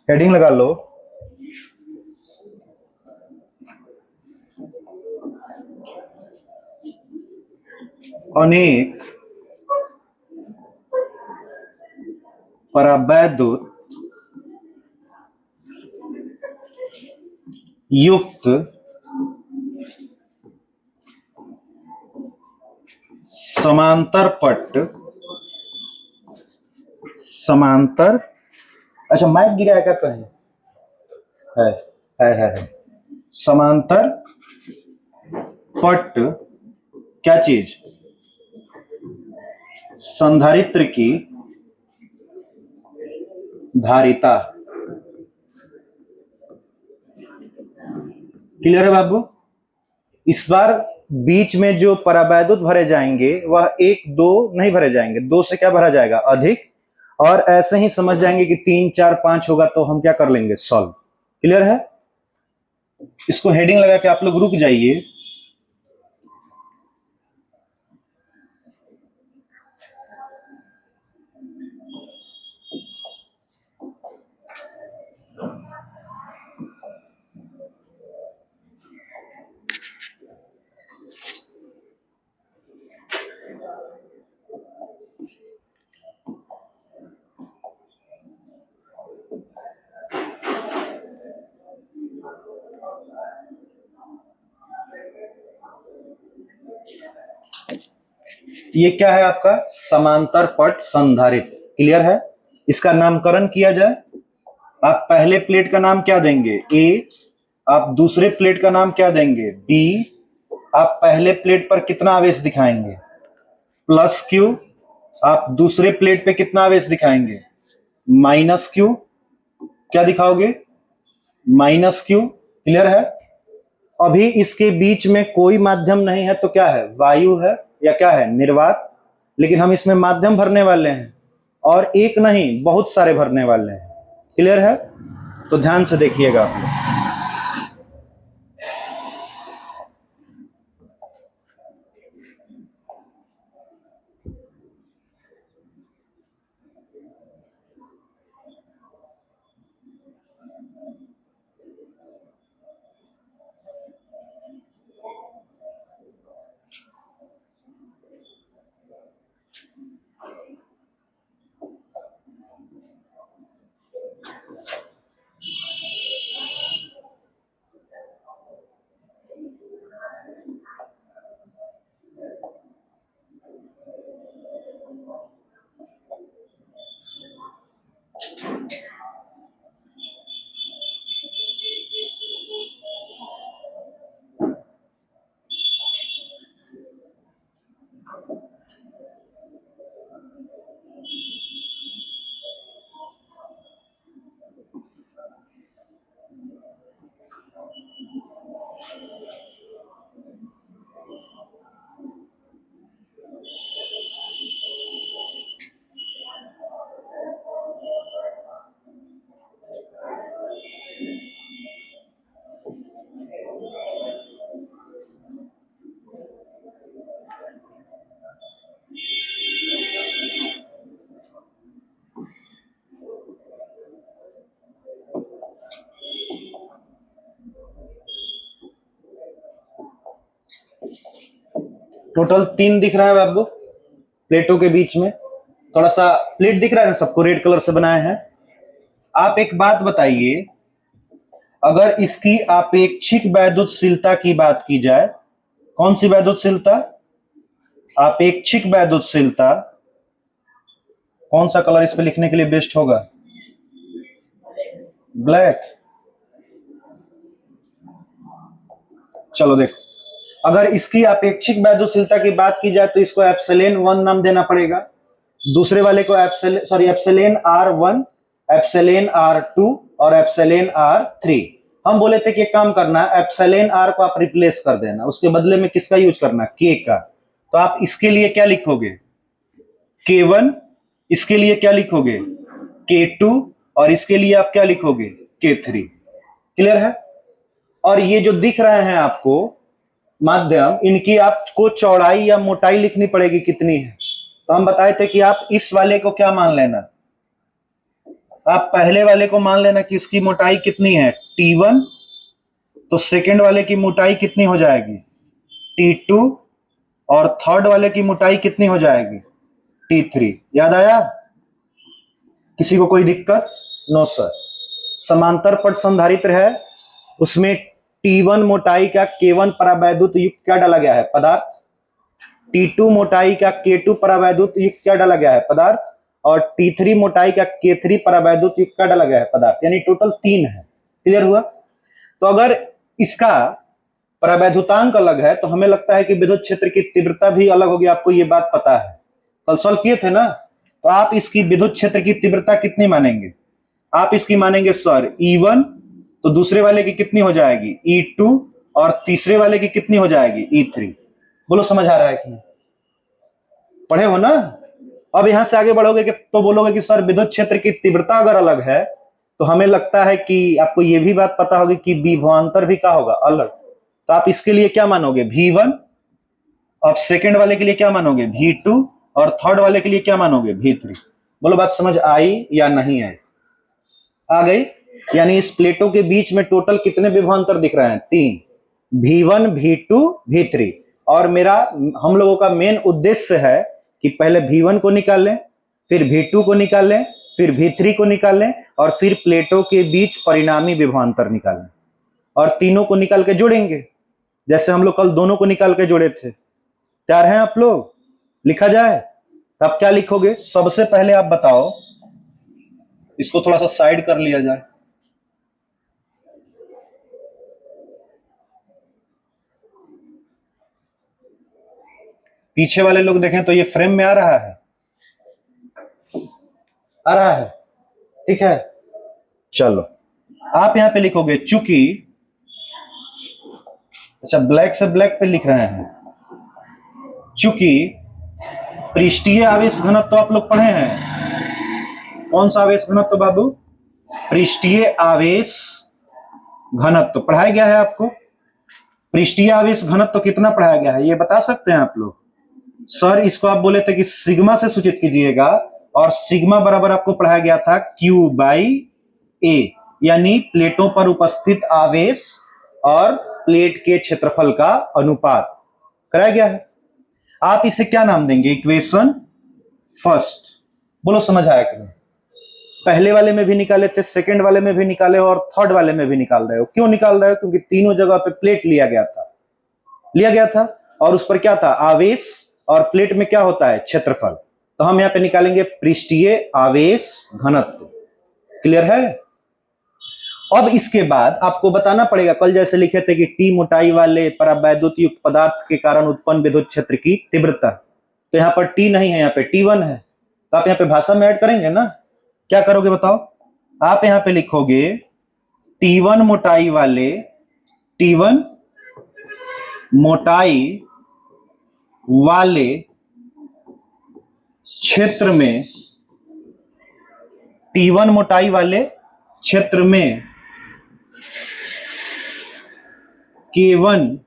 Heading लगा लो। अनेक परावैद्युत युक्त समांतर पट्ट, समांतर, अच्छा माइक गिरा है क्या कहीं? है समांतर पट्ट क्या चीज? संधारित्र की धारिता। क्लियर है बाबू? इस बार बीच में जो परावैद्युत भरे जाएंगे वह एक दो नहीं भरे जाएंगे, दो से क्या भरा जाएगा? अधिक। और ऐसे ही समझ जाएंगे कि 3 4 5 होगा तो हम क्या कर लेंगे? सॉल्व। क्लियर है? इसको हेडिंग लगा के आप लोग रुक जाइए। ये क्या है आपका? समांतर पट संधारित्र। क्लियर है? इसका नामकरण किया जाए। आप पहले प्लेट का नाम क्या देंगे? ए। आप दूसरे प्लेट का नाम क्या देंगे? बी। आप पहले प्लेट पर कितना आवेश दिखाएंगे? Plus Q. आप दूसरे प्लेट पे कितना आवेश दिखाएंगे? Minus Q. क्या दिखाओगे? Minus Q. क्लियर है? अभी इसके बीच में कोई माध्यम नहीं है तो क्या है? वायु है या क्या है? निर्वात। लेकिन हम इसमें माध्यम भरने वाले हैं, और एक नहीं बहुत सारे भरने वाले हैं। क्लियर है? तो ध्यान से देखिएगा आप लोग। टोटल 3 दिख रहा है आपको प्लेटों के बीच में। थोड़ा सा प्लेट दिख रहा है ना सबको? रेड कलर से बनाए हैं। आप एक बात बताइए, अगर इसकी आपेक्षिक वैद्युतशीलता की बात की जाए, कौन सी वैद्युतशीलता? आपेक्षिक वैद्युतशीलता। कौन सा कलर इस पे लिखने के लिए बेस्ट होगा? ब्लैक। चलो देखो, अगर इसकी आपेक्षिक वैद्युतशीलता की बात की जाए तो इसको एप्सिलॉन 1 नाम देना पड़ेगा। दूसरे वाले को एप्सिलॉन R1, एप्सिलॉन R2 और एप्सिलॉन R3। हम बोले थे कि एक काम करना, एप्सिलॉन R को आप रिप्लेस कर देना, उसके बदले में किसका यूज करना? K का। तो आप इसके लिए क्या लिखोगे? K1। इसके लिए क्या लिखोगे? K2। और इसके लिए आप क्या लिखोगे? K3। क्लियर है? और ये जो दिख रहे हैं आपको माध्यम, इनकी आपको चौड़ाई या मोटाई लिखनी पड़ेगी कितनी है। तो हम बताए थे कि आप इस वाले को क्या मान लेना? आप पहले वाले को मान लेना कि इसकी मोटाई कितनी है T1, तो सेकंड वाले की मोटाई कितनी हो जाएगी T2, और थर्ड वाले की मोटाई कितनी हो जाएगी T3। याद आया? किसी को कोई दिक्कत? No sir. समांतर पट संधारित्र है, उसमें T1 मोटाई का K1 परावैद्युत युक्त क्या डाला गया है पदार्थ, T2 मोटाई का K2 परावैद्युत युक्त क्या डाला गया है पदार्थ, और T3 मोटाई का K3 परावैद्युत युक्त क्या डाला गया है पदार्थ, यानी टोटल 3 है। क्लियर हुआ? तो अगर इसका परावैद्युतांक अलग है तो हमें लगता है कि विद्युत क्षेत्र की तीव्रता भी अलग होगी। आपको ये बात पता है, कल सॉल्व किए थे ना? तो आप इसकी विद्युत क्षेत्र की तीव्रता कितनी मानेंगे? आप इसकी मानेंगे सर E1, तो दूसरे वाले की कितनी हो जाएगी E2, और तीसरे वाले की कितनी हो जाएगी E3। बोलो समझ आ रहा है कि नहीं? पढ़े हो ना? अब यहां से आगे बढ़ोगे कि तो बोलोगे कि सर विद्युत क्षेत्र की तीव्रता अगर अलग है तो हमें लगता है कि आपको यह भी बात पता होगी कि विभवांतर भी क्या होगा अलग। तो आप इसके लिए क्या मानोगे V1, अब सेकंड वाले के लिए क्या मानोगे V2, और थर्ड वाले के लिए क्या मानोगे V3। बोलो बात समझ आई या नहीं आई? आ गई? यानी इस प्लेटों के बीच में टोटल कितने विभवांतर दिख रहे हैं? 3, V1, V2, V3। और मेरा हम लोगों का मेन उद्देश्य है कि पहले V1 को निकाल लें, फिर V2 को निकाल लें, फिर V3 को निकाल लें, और फिर प्लेटों के बीच परिणामी विभवांतर निकाल लें, और तीनों को निकाल के जोड़ेंगे, जैसे हम लोग कल दोनों को निकाल के जोड़े थे। तैयार हैं आप लोग? लिखा जाए? आप क्या लिखोगे? सबसे पहले आप बताओ, इसको थोड़ा सा साइड कर लिया जाए। पीछे वाले लोग देखें तो ये फ्रेम में आ रहा है, आ रहा है? ठीक है, चलो आप यहां पे लिखोगे चूंकि, अच्छा ब्लैक से ब्लैक पे लिख रहे हैं, चूंकि पृष्ठीय आवेश घनत्व तो आप लोग पढ़े हैं। कौन सा आवेश घनत्व तो बाबू? पृष्ठीय आवेश घनत्व तो पढ़ाया गया है आपको। पृष्ठीय आवेश घनत्व तो कितना पढ़ाया गया है ये बता सकते हैं आप लोग? सर इसको आप बोले थे कि सिग्मा से सूचित कीजिएगा, और सिग्मा बराबर आपको पढ़ाया गया था Q/A, यानी प्लेटों पर उपस्थित आवेश और प्लेट के क्षेत्रफल का अनुपात कराया गया है। आप इसे क्या नाम देंगे? Equation first. बोलो समझ आया कि नहीं? पहले वाले में भी निकाले थे, सेकंड वाले में भी निकाले, और थर्ड वाले में भी निकाल रहे हो। क्यों निकाल रहे हो? क्योंकि तीनों जगह पे प्लेट लिया गया था, और उस पर क्या था? आवेश, और प्लेट में क्या होता है? क्षेत्रफल। तो हम यहां पे निकालेंगे पृष्ठीय आवेश घनत्व। क्लियर है? अब इसके बाद आपको बताना पड़ेगा, कल जैसे लिखे थे कि T मोटाई वाले परावैद्युत युक्त पदार्थ के कारण उत्पन्न विद्युत क्षेत्र की तीव्रता, तो यहाँ पर T नहीं है, यहाँ पे T1 है। तो आप यहाँ पे भाषा में ऐड करेंगे ना? क्या करोगे बताओ? आप यहाँ पे लिखोगे T1 मोटाई वाले, T1 मोटाई वाले क्षेत्र में, T1 मोटाई वाले क्षेत्र में K1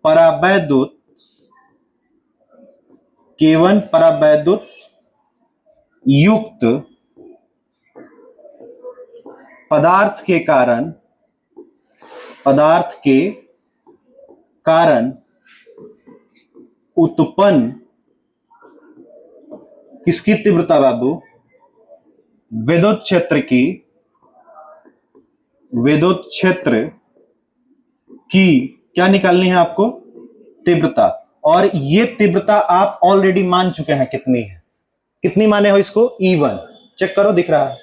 परावैद्युत युक्त पदार्थ के कारण उत्पन्न किसकी तीव्रता बाबू? विद्युत क्षेत्र की क्या निकालनी है आपको? तीव्रता। और ये तीव्रता आप ऑलरेडी मान चुके हैं कितनी है। कितनी माने हो इसको? E1। चेक करो, दिख रहा है।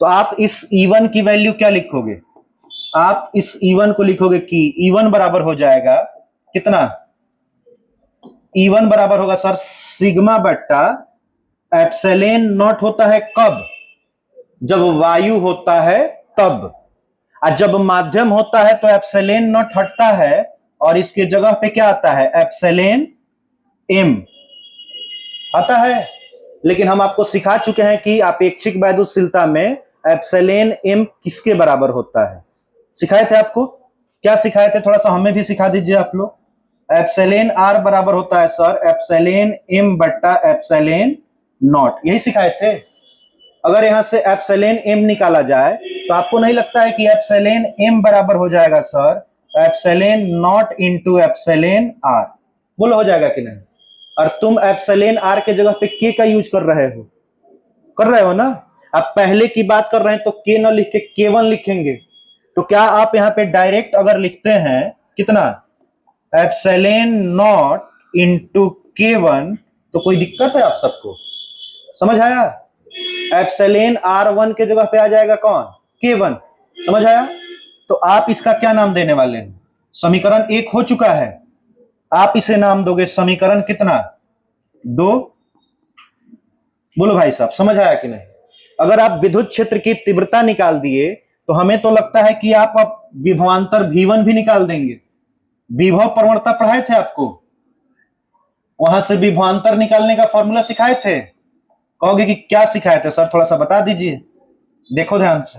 तो आप इस E1 की वैल्यू क्या लिखोगे? आप इस E1 को लिखोगे कि E1 बराबर हो जाएगा कितना? E1 बराबर होगा सर सिग्मा बट्टा एप्सिलॉन नॉट होता है कब? जब वायु होता है तब। और जब माध्यम होता है तो एप्सिलॉन नॉट हटता है, और इसके जगह पे क्या आता है? एप्सिलॉन m आता है। लेकिन हम आपको सिखा चुके हैं कि अपेक्षिक वैद्युतशीलता में एप्सिलॉन m किसके बराबर होता है। सिखाए थे आपको? क्या सिखाए थे? थोड़ा सा हमें भी सिखा दीजिए आप लोग। एप्सिलॉन r बराबर होता है सर एप्सिलॉन m बट्टा एप्सिलॉन नॉट, यही सिखाए थे। अगर यहां से एप्सिलॉन एम निकाला जाए तो आपको नहीं लगता है कि एप्सिलॉन एम बराबर हो जाएगा sir epsilon not into epsilon R? बोलो हो जाएगा कि नहीं? और तुम एप्सिलॉन आर के जगह पे के का यूज कर रहे हो ना? आप पहले की बात कर रहे हैं तो के न लिख के के1 लिखेंगे। तो क्या आप यहां पे डायरेक्ट अगर लिखते हैं कितना एप्सिलॉन नॉट इंटू के1 तो कोई दिक्कत है आप सबको? समझ आया? एप्सिलॉन आर1 के जगह पे आ जाएगा कौन? के1। समझ आया? तो आप इसका क्या नाम देने वाले हैं? समीकरण 1 हो चुका है, आप इसे नाम दोगे समीकरण कितना? 2। बोलो भाई साहब समझ आया कि नहीं? अगर आप विद्युत क्षेत्र की तीव्रता निकाल दिए तो हमें तो लगता है कि आप अब विभवांतर V1 भी निकाल देंगे। विभव प्रवणता पढ़ाए थे आपको, वहां से विभवांतर निकालने का फॉर्मूला सिखाए थे। कहोगे कि क्या सिखाए थे सर, थोड़ा सा बता दीजिए। देखो ध्यान से,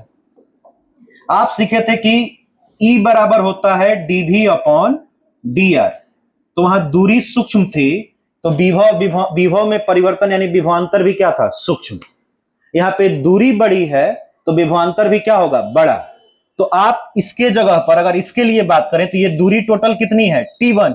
आप सीखे थे कि E बराबर होता है dV अपॉन dr। तो वहां दूरी सूक्ष्म थी तो विभव में परिवर्तन यानी विभवांतर भी क्या था? सूक्ष्म। यहां पे दूरी बड़ी है तो विभवांतर भी क्या होगा? बड़ा। तो आप इसके जगह पर अगर इसके लिए बात करें तो ये दूरी टोटल कितनी है? T1।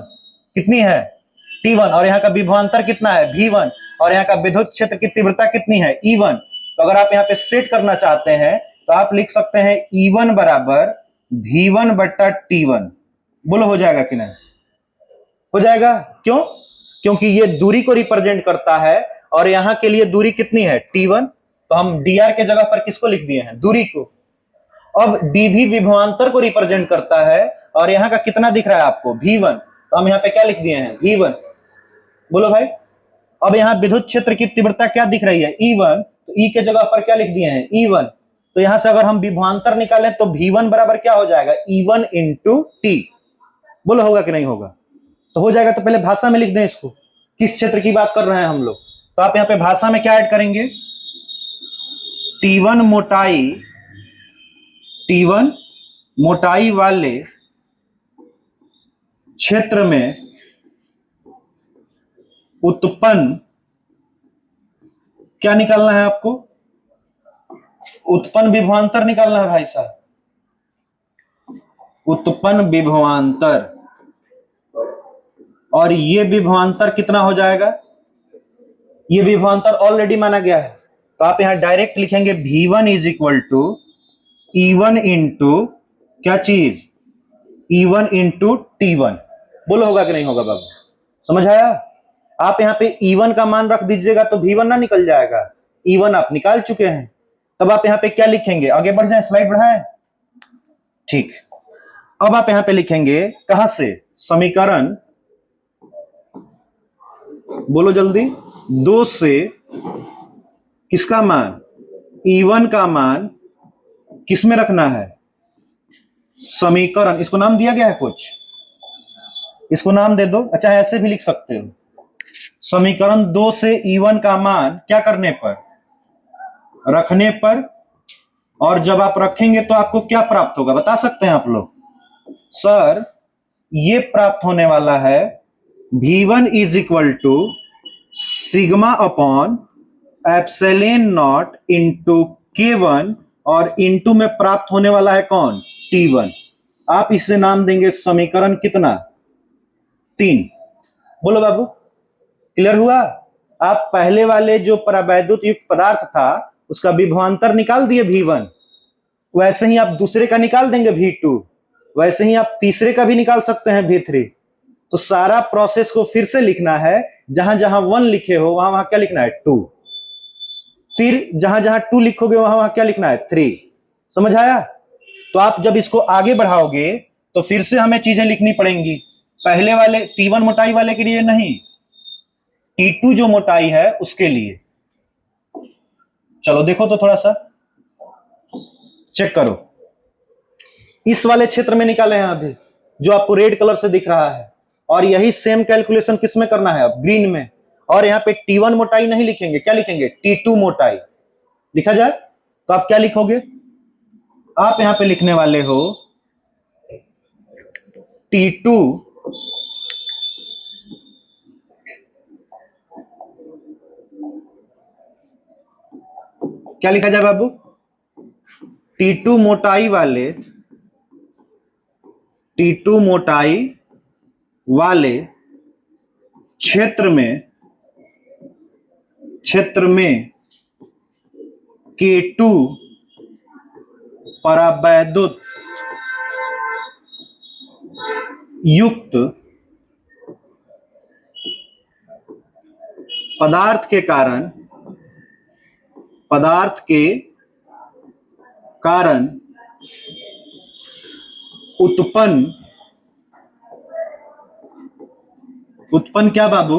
कितनी है? T1। और यहाँ का विभवांतर कितना है? V1। और यहाँ का विद्युत क्षेत्र की तीव्रता कितनी है? E1। तो अगर आप यहाँ पे सेट करना चाहते हैं तो आप लिख सकते हैं E1 बराबर V1 बट्टा T1। बोलो हो जाएगा कि नहीं? हो जाएगा। क्यों? क्योंकि ये दूरी को रिप्रेजेंट करता है और यहां के लिए दूरी कितनी है? T1। तो हम dr के जगह पर किसको लिख दिए हैं? दूरी को। अब dv विभवांतर को रिप्रेजेंट करता है और यहां का कितना दिख रहा है आपको? V1। तो हम यहां पे क्या लिख दिए हैं? V1। बोलो भाई। अब यहां विद्युत क्षेत्र की तीव्रता क्या दिख रही है? E1। तो E के जगह पर क्या लिख दिए हैं? E1। तो यहां से अगर हम विभवांतर निकालें तो V1 बराबर क्या हो जाएगा? E1 into T. बोलो होगा कि नहीं होगा? तो हो जाएगा। तो पहले भाषा में लिख दें इसको, किस क्षेत्र की बात कर रहे हैं हम लोग। तो आप यहां पे भाषा में क्या ऐड करेंगे? T1 मोटाई, T1 मोटाई वाले क्षेत्र में उत्पन्न क्या निकालना है आपको? उत्पन्न विभवांतर निकालना है भाई साहब। उत्पन्न विभवांतर। और ये विभवांतर कितना हो जाएगा? ये विभवांतर ऑलरेडी माना गया है तो आप यहां डायरेक्ट लिखेंगे V1 is equal to E1 into क्या चीज? E1 into T1। बोलो होगा कि नहीं होगा बाबू? समझ आया? आप यहां पे E1 का मान रख दीजिएगा तो V1 ना निकल जाएगा। E1 आप निकाल चुके हैं, तब आप यहां पे क्या लिखेंगे? आगे बढ़ जाए, स्लाइड बढ़ाएं। ठीक। अब आप यहां पे लिखेंगे कहां से? समीकरण, बोलो जल्दी, 2 से किसका मान? E1 का मान किसमें रखना है? समीकरण, इसको नाम दिया गया है कुछ? इसको नाम दे दो। अच्छा ऐसे भी लिख सकते हो, समीकरण 2 से E1 का मान क्या करने पर? रखने पर। और जब आप रखेंगे तो आपको क्या प्राप्त होगा बता सकते हैं आप लोग? सर ये प्राप्त होने वाला है V1 is equal to sigma upon epsilon not into K1 और इंटू में प्राप्त होने वाला है कौन? T1। आप इसे नाम देंगे समीकरण कितना? 3। बोलो बाबू क्लियर हुआ? आप पहले वाले जो परावैद्युत युक्त पदार्थ था उसका विभवांतर निकाल दिए V1, वैसे ही आप दूसरे का निकाल देंगे V2, वैसे ही आप तीसरे का भी निकाल सकते हैं V3। तो सारा प्रोसेस को फिर से लिखना है, जहां जहां 1 लिखे हो वहां वहां क्या लिखना है? 2। फिर जहां जहां 2 लिखोगे वहां वहां क्या लिखना है? 3। समझ आया? तो आप जब इसको आगे बढ़ाओगे तो फिर से हमें चीजें लिखनी पड़ेंगी। पहले वाले T1 मोटाई वाले के लिए नहीं, T2 जो मोटाई है उसके लिए। चलो देखो तो थोड़ा सा चेक करो, इस वाले क्षेत्र में निकाले हैं अभी जो आपको रेड कलर से दिख रहा है, और यही सेम कैलकुलेशन किस में करना है? अब ग्रीन में। और यहां पे T1 मोटाई नहीं लिखेंगे, क्या लिखेंगे? T2 मोटाई। लिखा जाए तो आप क्या लिखोगे? आप यहां पे लिखने वाले हो T2 क्या लिखा जाए बाबू, T2 मोटाई वाले, T2 मोटाई वाले क्षेत्र में K2 परावैद्युत युक्त पदार्थ के कारण उत्पन्न क्या बाबू,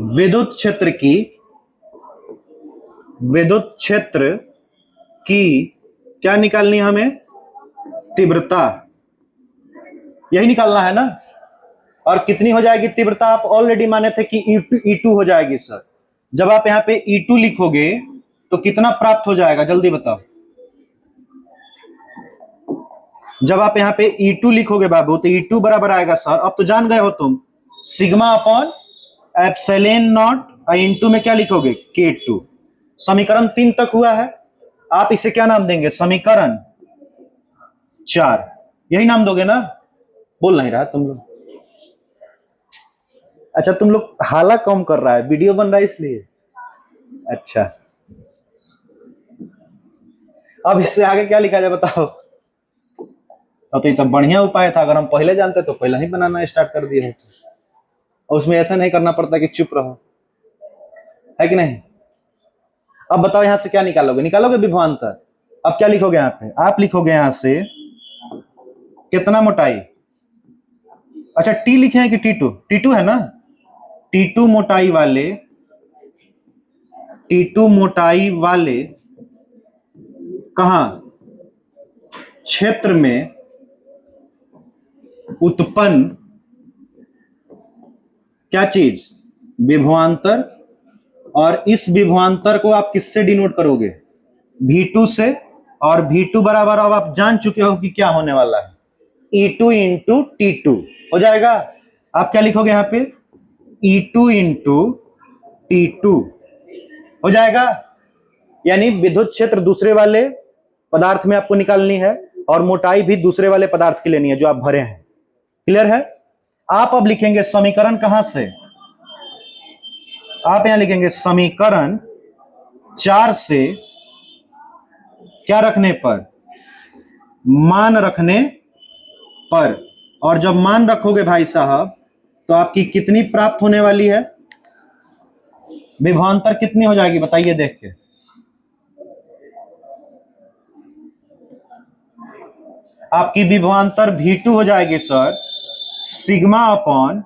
विद्युत क्षेत्र की क्या निकालनी है हमें, तीव्रता, यही निकालना है ना। और कितनी हो जाएगी तीव्रता, आप ऑलरेडी माने थे कि E2 हो जाएगी सर। जब आप यहाँ पे E2 लिखोगे तो कितना प्राप्त हो जाएगा, जल्दी बताओ। जब आप यहाँ पे E2 लिखोगे बाबू तो E2 बराबर आएगा सर, अब तो जान गए हो तुम, sigma upon epsilon not into में क्या लिखोगे, K2। समीकरण 3 तक हुआ है, आप इसे क्या नाम देंगे, समीकरण 4, यही नाम दोगे ना। बोल नहीं रहा तुम लोग, अच्छा तुम लोग हाला कम कर रहा है, वीडियो बन रहा है इसलिए। अच्छा अब इससे आगे क्या लिखा जाए बताओ। तो ये तो बढ़िया उपाय था, अगर हम पहले जानते तो पहले ही बनाना स्टार्ट कर दिए होते, और उसमें ऐसा नहीं करना पड़ता कि चुप रहो, है कि नहीं। अब बताओ यहां से क्या निकालोगे विभवांतर। अब क्या लिखोगे यहाँ पे, आप लिखोगे यहां से कितना मोटाई, अच्छा T लिखे हैं कि T2 है ना, T2 मोटाई वाले कहां, क्षेत्र में उत्पन्न क्या चीज, विभवांतर। और इस विभवांतर को आप किससे डिनोट करोगे, V2 से। और V2 बराबर अब आप जान चुके हो कि क्या होने वाला है, E2 इंटू T2 हो जाएगा। आप क्या लिखोगे यहाँ पे, E2 इंटू T2 हो जाएगा। यानी विद्युत क्षेत्र दूसरे वाले पदार्थ में आपको निकालनी है, और मोटाई भी दूसरे वाले पदार्थ की लेनी है जो आप भरे हैं। क्लियर है। आप अब लिखेंगे समीकरण कहां से, आप यहां लिखेंगे समीकरण 4 से क्या रखने पर, मान रखने पर। और जब मान रखोगे भाई साहब तो आपकी कितनी प्राप्त होने वाली है, विभवांतर कितनी हो जाएगी बताइए देख के। आपकी विभवांतर V2 हो जाएगी sir sigma upon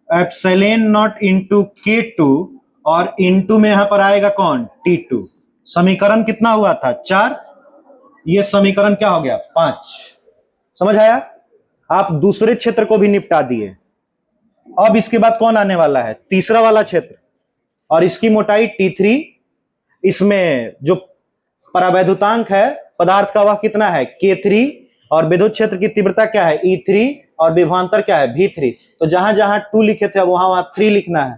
epsilon not into K2, और इंटू में यहां पर आएगा कौन, T2। समीकरण कितना हुआ था 4, ये समीकरण क्या हो गया 5। समझ आया। आप दूसरे क्षेत्र को भी निपटा दिए। अब इसके बाद कौन आने वाला है, तीसरा वाला क्षेत्र, और इसकी मोटाई T3। इसमें जो परावैद्युतांक है पदार्थ का वह कितना है, K3, और विद्युत क्षेत्र की तीव्रता क्या है, E3, और विभवांतर क्या है, V3। तो जहां जहां 2 लिखे थे वहां 3 लिखना है।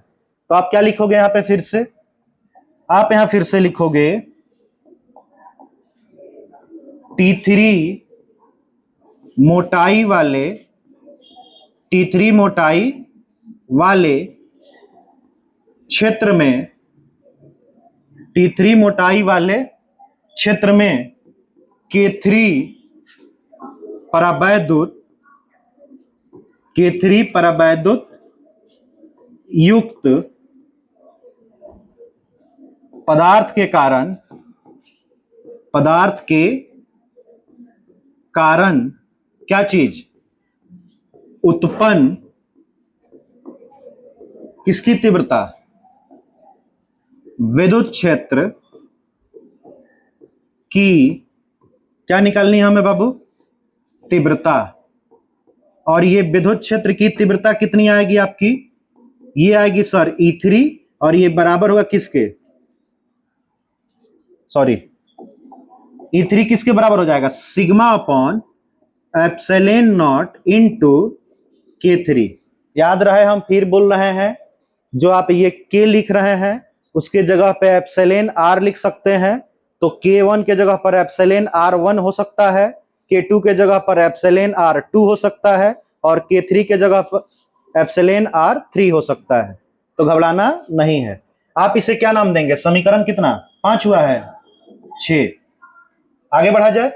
तो आप क्या लिखोगे यहां पे, फिर से आप यहां फिर से लिखोगे T3 मोटाई वाले क्षेत्र में, T3 मोटाई वाले क्षेत्र में K3 परावैद्युत युक्त पदार्थ के कारण क्या चीज उत्पन्न, किसकी तीव्रता, विद्युत क्षेत्र की क्या निकालनी है हमें बाबू, तीव्रता। और ये विद्युत क्षेत्र की तीव्रता कितनी आएगी आपकी, ये आएगी सर E3, और ये बराबर होगा किसके, सॉरी E3 किसके बराबर हो जाएगा, sigma upon epsilon not into K3। याद रहे हम फिर बोल रहे हैं, जो आप ये K लिख रहे हैं उसके जगह पे एप्सिलॉन R लिख सकते हैं, तो K1 के जगह पर एप्सिलॉन R1 हो सकता है, K2 के जगह पर एप्सिलॉन R2 हो सकता है, और K3 के जगह पर एप्सिलॉन R3 हो सकता है। तो घबराना नहीं है। आप इसे क्या नाम देंगे? समीकरण कितना? 5 हुआ है, 6। आगे बढ़ा जाए।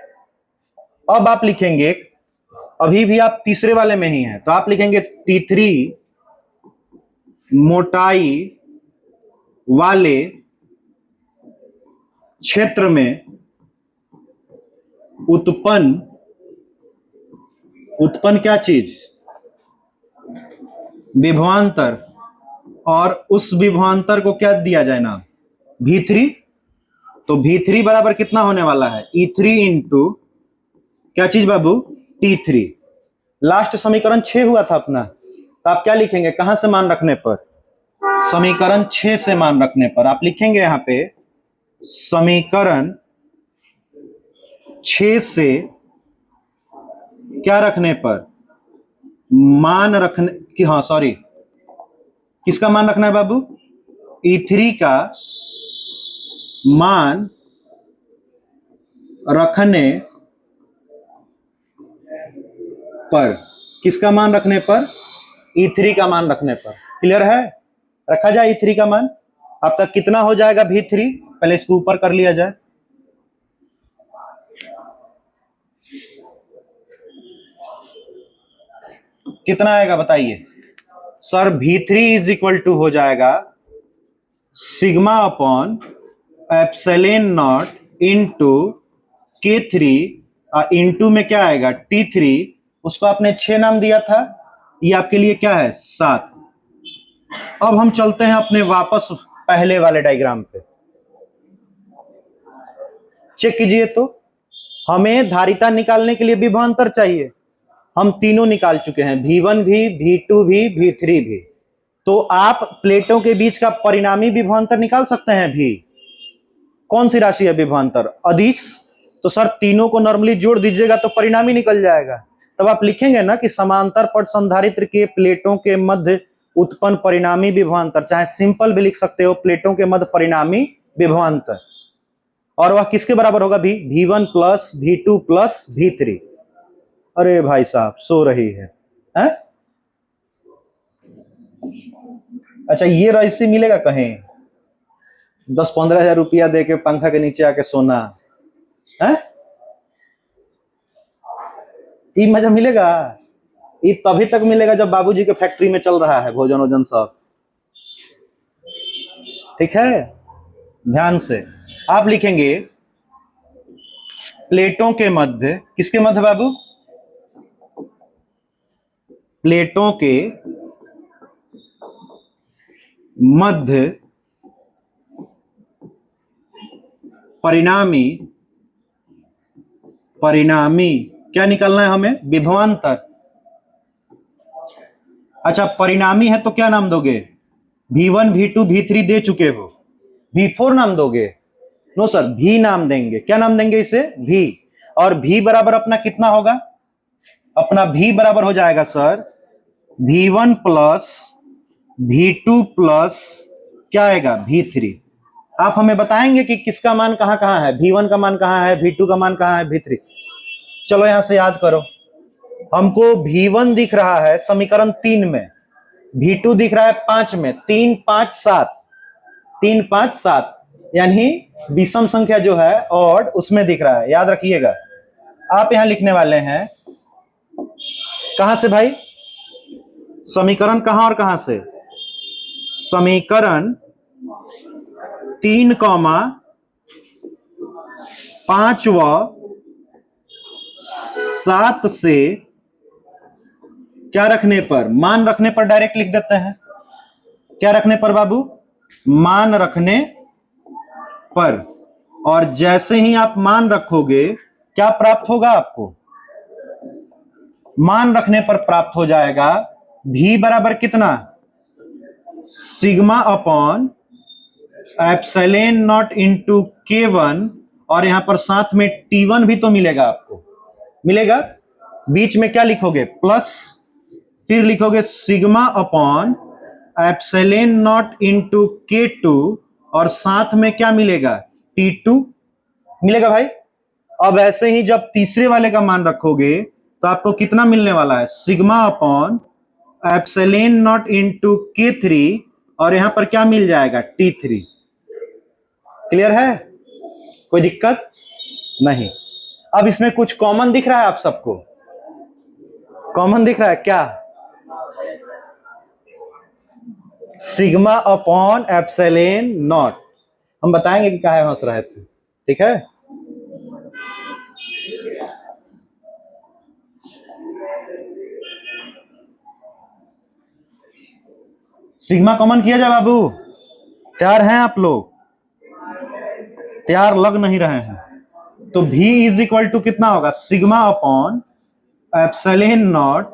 अब आप लिखेंगे, अभी भी आप तीसरे वाले में ही हैं, तो आप लिखेंगे T3 मोटाई वाले क्षेत्र में उत्पन्न क्या चीज? विभवांतर। और उस विभवांतर को क्या दिया जाए नाम? V3। तो V3 बराबर कितना होने वाला है? E3 इंटू क्या चीज बाबू? T3। लास्ट समीकरण 6 हुआ था अपना, तो आप क्या लिखेंगे? कहां से मान रखने पर? समीकरण 6 से मान रखने पर आप लिखेंगे यहां पे समीकरण 6 से क्या रखने पर? मान रखने की, हाँ सॉरी, किसका मान रखना है बाबू? E3 का मान रखने पर। किसका मान रखने पर? E3 का मान रखने पर। क्लियर है? रखा जाए E3 का मान। अब तक कितना हो जाएगा V3? पहले इसको ऊपर कर लिया जाए। कितना आएगा बताइए sir? V3 is equal to हो जाएगा sigma upon epsilon not into K3 into में क्या आएगा? T3। उसको आपने 6 नाम दिया था, ये आपके लिए क्या है? 7। अब हम चलते हैं अपने वापस पहले वाले डायग्राम पे। चेक कीजिए तो, हमें धारिता निकालने के लिए विभवांतर चाहिए। हम तीनों निकाल चुके हैं, V1 भी, V2 भी, V3 भी। तो आप प्लेटों के बीच का परिणामी विभवांतर निकाल सकते हैं भी। कौन सी राशि है विभवांतर? अदिश। तो सर तीनों को नॉर्मली जोड़ दीजिएगा तो परिणामी निकल जाएगा। तब आप लिखेंगे ना कि समांतर पट संधारित्र के प्लेटों के मध्य उत्पन्न परिणामी विभवांतर, चाहे सिंपल भी लिख सकते हो, प्लेटों के मध्य परिणामी विभवांतर। और वह किसके बराबर होगा? V1 plus V2 plus V3। अरे भाई साहब सो रही है, हैं? अच्छा, ये रईसी मिलेगा कहीं? 10-15 हजार रुपया दे के पंखा के नीचे आके सोना है? ये मजा मिलेगा? ये तभी तक मिलेगा जब बाबूजी के फैक्ट्री में चल रहा है भोजन वोजन सब। ठीक है, ध्यान से आप लिखेंगे प्लेटों के मध्य, किसके मध्य बाबू? प्लेटों के मध्य परिणामी क्या निकालना है हमें? विभवांतर। अच्छा, परिणामी है तो क्या नाम दोगे? V1 V2 V3 दे चुके हो, V4 नाम दोगे? नो सर, V नाम देंगे। क्या नाम देंगे इसे? V। और V बराबर अपना कितना होगा? अपना V बराबर हो जाएगा sir V1 plus V2 plus क्या आएगा? V3। आप हमें बताएंगे कि किसका मान कहां कहां है? V1 का मान कहां है, V2 का मान कहां है, V3? चलो यहां से याद करो। हमको V1 दिख रहा है समीकरण 3 में, V2 दिख रहा है 5 में, 3 5 7, 3 5 7, यानी विषम संख्या जो है ऑड उसमें दिख रहा है। याद रखिएगा। आप यहां लिखने वाले हैं कहां से भाई? समीकरण कहां और कहां से? समीकरण 3, 5 व 7 से क्या रखने पर? मान रखने पर डायरेक्ट लिख देते हैं। क्या रखने पर बाबू? मान रखने पर। और जैसे ही आप मान रखोगे क्या प्राप्त होगा आपको? मान रखने पर प्राप्त हो जाएगा V बराबर कितना? Sigma upon epsilon not into K1, और यहां पर साथ में T1 भी तो मिलेगा आपको, मिलेगा। बीच में क्या लिखोगे? प्लस, फिर लिखोगे sigma upon epsilon not into K2, और साथ में क्या मिलेगा? T2। मिलेगा भाई। अब ऐसे ही जब तीसरे वाले का मान रखोगे तो आपको कितना मिलने वाला है, sigma upon epsilon not into K3, और यहां पर क्या मिल जाएगा, T3। क्लियर है, कोई दिक्कत नहीं। अब इसमें कुछ कॉमन दिख रहा है आप सबको, कॉमन दिख रहा है क्या, सिग्मा अपॉन एप्सिलॉन नॉट। हम बताएंगे कि काहे हंस रहे थे, ठीक है। सिग्मा कॉमन किया जाए बाबू, तैयार हैं आप लोग, तैयार लग नहीं रहे हैं। तो V इज इक्वल टू कितना होगा, सिग्मा अपॉन एप्सिलॉन नॉट,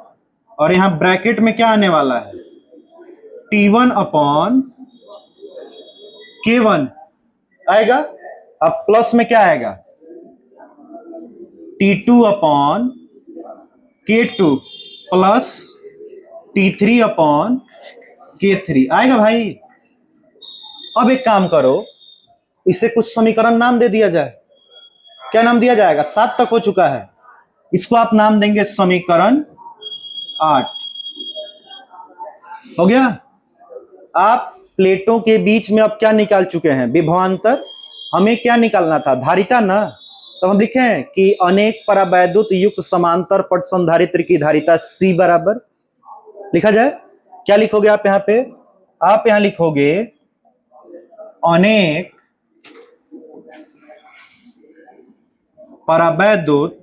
और यहां ब्रैकेट में क्या आने वाला है, T1 अपॉन K1 आएगा। अब प्लस में क्या आएगा, T2 upon K2 plus T3 upon K3 आएगा भाई। अब एक काम करो, इसे कुछ समीकरण नाम दे दिया जाए। क्या नाम दिया जाएगा, 7 तक हो चुका है, इसको आप नाम देंगे समीकरण 8। हो गया। आप प्लेटों के बीच में अब क्या निकाल चुके हैं, विभवांतर। हमें क्या निकालना था, धारिता ना। तो हम लिखें कि अनेक परावैद्युत युक्त समांतर पट संधारित्र की धारिता C बराबर, लिखा जाए। क्या लिखोगे आप यहां पे, आप यहां लिखोगे अनेक परावैद्युत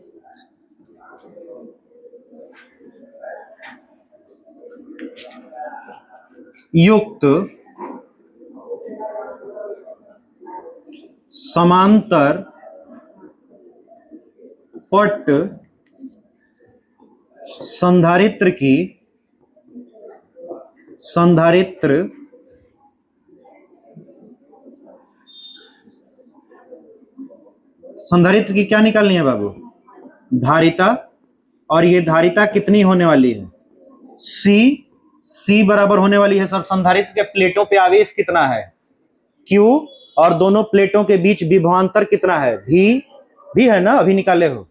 युक्त समांतर पट संधारित्र की क्या निकालनी है बाबू, धारिता। और ये धारिता कितनी होने वाली है, C बराबर होने वाली है सर, संधारित्र के प्लेटों पे आवेश कितना है, Q, और दोनों प्लेटों के बीच विभवांतर कितना है, V है ना, अभी निकाले हो।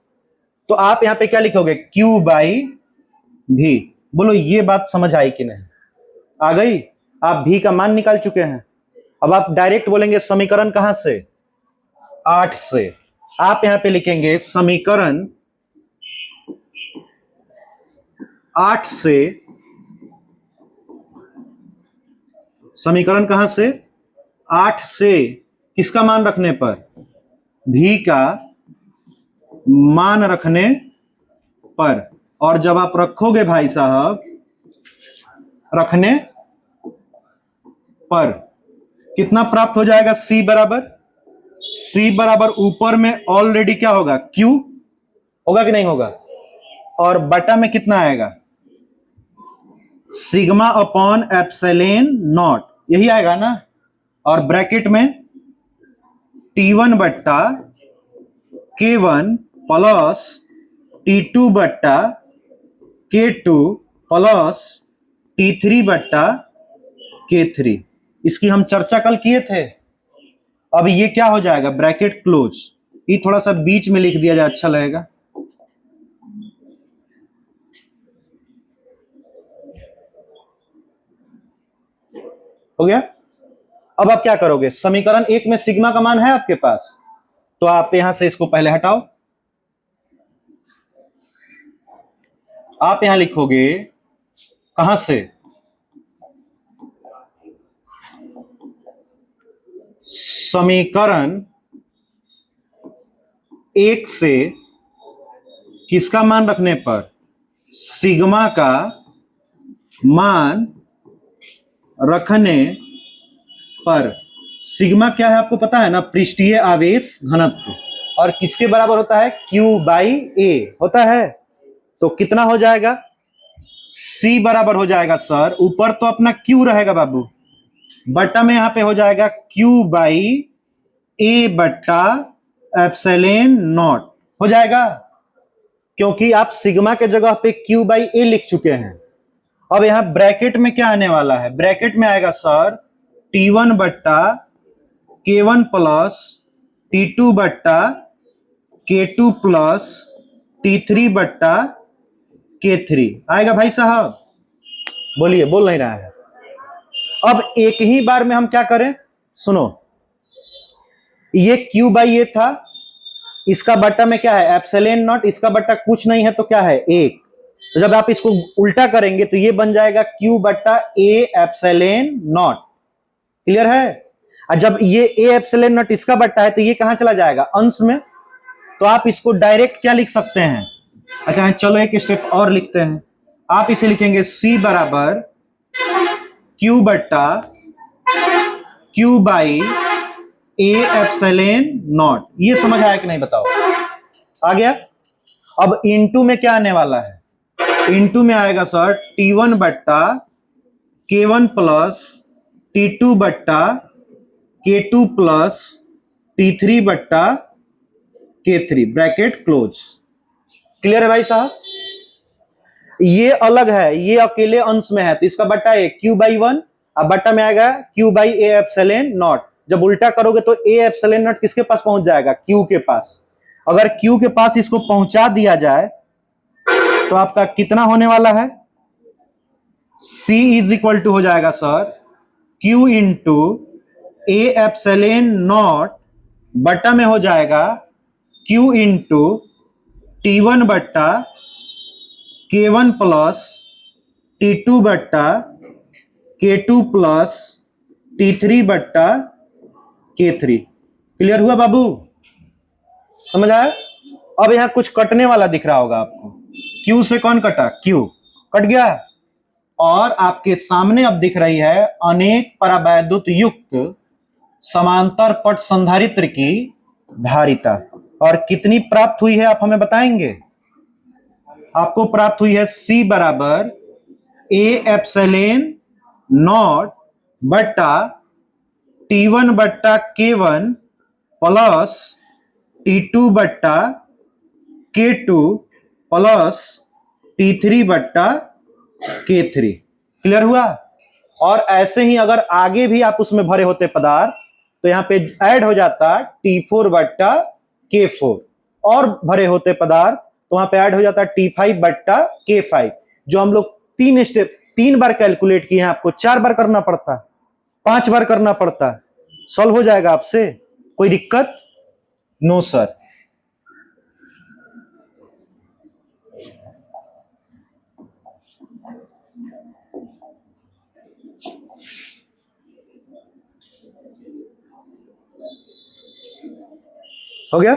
तो आप यहां पे क्या लिखोगे, Q बाई V। बोलो ये बात समझ आई कि नहीं, आ गई। आप V का मान निकाल चुके हैं। अब आप डायरेक्ट बोलेंगे समीकरण कहां से, 8 से। आप यहां पे लिखेंगे समीकरण 8 से, समीकरण कहां से, 8 से किसका मान रखने पर, V का मान रखने पर। और जब आप रखोगे भाई साहब रखने पर, कितना प्राप्त हो जाएगा, C बराबर ऊपर में ऑलरेडी क्या होगा, Q होगा कि नहीं होगा, और बटा में कितना आएगा, सिग्मा अपॉन एप्सिलॉन नॉट, यही आएगा ना। और ब्रैकेट में T1 बट्टा K1 प्लस T2 बट्टा K2 प्लस T3 बट्टा K3। इसकी हम चर्चा कल किए थे। अब ये क्या हो जाएगा, ब्रैकेट क्लोज। ये थोड़ा सा बीच में लिख दिया जाए, अच्छा लगेगा। हो गया। अब आप क्या करोगे, समीकरण 1 में सिग्मा का मान है आपके पास, तो आप यहां से इसको पहले हटाओ। आप यहां लिखोगे कहां से, समीकरण 1 से किसका मान रखने पर, सिग्मा का मान रखने पर। सिग्मा क्या है आपको पता है ना, पृष्ठीय आवेश घनत्व, और किसके बराबर होता है, Q बाई A होता है। तो कितना हो जाएगा, C बराबर हो जाएगा सर, ऊपर तो अपना Q रहेगा बाबू, बट्टा में यहां पे हो जाएगा Q बाई A बट्टा एप्सिलॉन नॉट हो जाएगा, क्योंकि आप सिग्मा के जगह पे Q बाई A लिख चुके हैं। अब यहां ब्रैकेट में क्या आने वाला है, ब्रैकेट में आएगा सर T1 बट्टा K1 प्लस T2 बट्टा K2 प्लस T3 बट्टा K3 आएगा भाई साहब? बोलिए, बोल नहीं रहा है। अब एक ही बार में हम क्या करें, सुनो, ये Q बाई ए था, इसका बट्टा में क्या है, एप्सिलॉन नॉट, इसका बट्टा कुछ नहीं है तो क्या है, एक। तो जब आप इसको उल्टा करेंगे तो ये बन जाएगा Q बट्टा ए एप्सिलॉन नॉट। क्लियर है? और जब ये ए एप्सिलॉन नॉट इसका बट्टा है तो ये कहां चला जाएगा, अंश में। तो आप इसको डायरेक्ट क्या लिख सकते हैं, अच्छा चलो एक स्टेप और लिखते हैं। आप इसे लिखेंगे C बराबर Q बट्टा Q by A epsilon not. ये समझ आया कि नहीं बताओ? आ गया? अब इनटू में क्या आने वाला है, इनटू में आएगा सर T1 बट्टा K1 प्लस T2 बट्टा K2 प्लस T3 बट्टा K3 ब्रैकेट क्लोज। क्लियर है भाई साहब? ये अलग है, ये अकेले अंश में है तो इसका बट्टा है Q बाई 1, अब बट्टा में आएगा Q by A epsilon not. जब उल्टा करोगे तो ए एप्सिलॉन नॉट किसके पास पहुंच जाएगा, Q के पास। अगर Q के पास इसको पहुंचा दिया जाए तो आपका कितना होने वाला है, C इज इक्वल टू हो जाएगा sir Q into A epsilon not बट्टा में हो जाएगा Q इंटू T1 बट्टा K1 प्लस T2 बट्टा K2 प्लस T3 बट्टा K3। क्लियर हुआ बाबू? समझ आया? अब यहां कुछ कटने वाला दिख रहा होगा आपको, Q से कौन कटा, Q कट गया, और आपके सामने अब दिख रही है अनेक परावैद्युत युक्त समांतर पट संधारित्र की धारिता। और कितनी प्राप्त हुई है आप हमें बताएंगे? आपको प्राप्त हुई है C बराबर ए एप्सिलॉन नॉट बट्टा T1 बट्टा K1 प्लस T2 बट्टा K2 प्लस T3 बट्टा K3। क्लियर हुआ? और ऐसे ही अगर आगे भी आप उसमें भरे होते पदार्थ तो यहां पे ऐड हो जाता T4 बट्टा K4, और भरे होते पदार्थ तो वहां पे ऐड हो जाता T5 बट्टा K5। जो हम लोग 3 बार कैलकुलेट किए हैं, आपको 4 बार करना पड़ता, 5 बार करना पड़ता। सॉल्व हो जाएगा आपसे, कोई दिक्कत? No sir. हो गया?